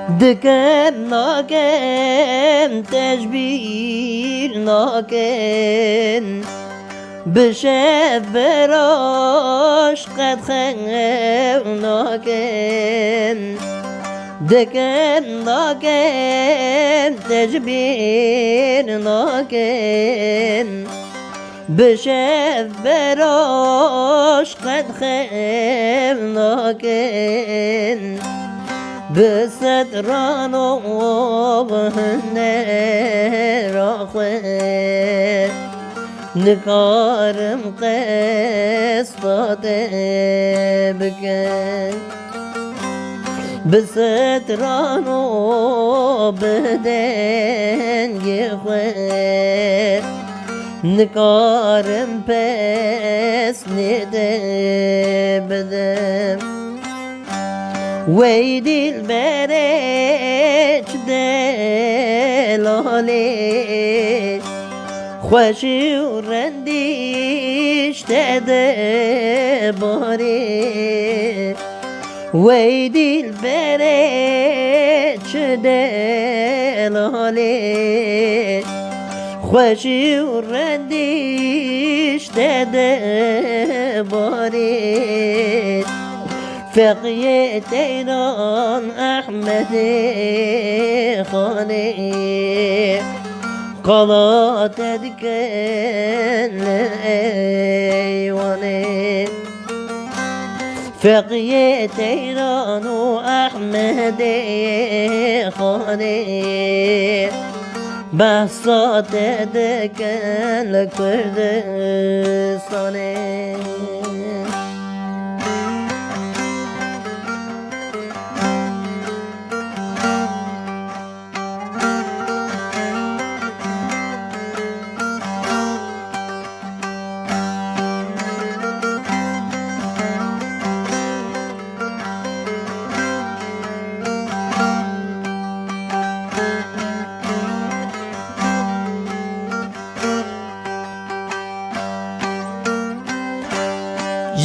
دکن ناکن تجبیر ناکن بشه براش قد خیف ناکن دکن ناکن تجبیر ناکن بشه براش قد خیف ناکن بستران و بهنه را خواه نکارم قسطات بکن بستران و بدنگ خواه نکارم پس نده بدم وی دل برچ دلاله خوشی و رندیش تده باره وی دل برچ دلاله خوشی و رندیش تده باره فقیه تیران احمد خانه قلات دکن ایوانه فقیه تیران و احمد خانه بحثات دکن لکردستانه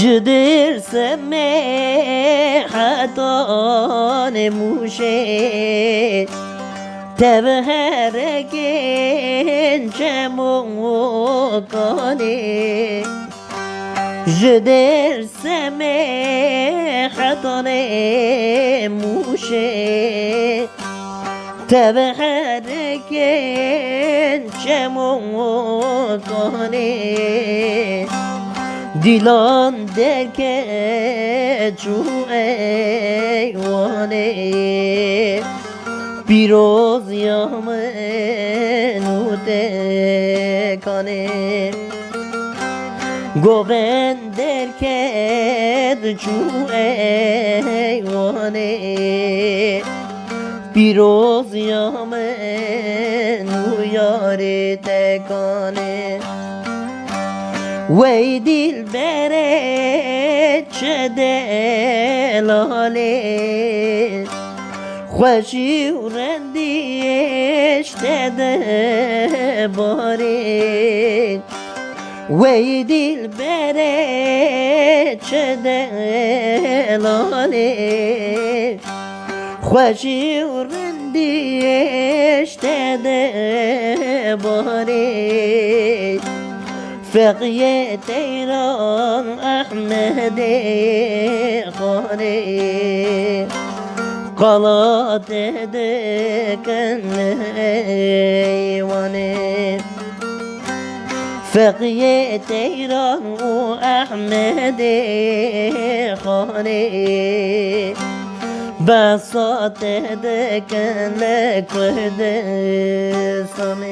جدر سمحتان موشه تبهرکن چموکانه جدر سمحتان موشه تبهرکن چموکانه دیلان درکه چو ایوانه پیروز یامنو تکانه گوبند درکه چو ایوانه پیروز یامنو یاری تکانه وی دل بره چه دلاله خوشی و رندیش تده باره وی دل بره چه دلاله خوشی و رندیش تده باره فقیه تیران احمد خانه قلات دکن ایوانه فقیه تیران و احمد خانه بساط دکن لکردستانه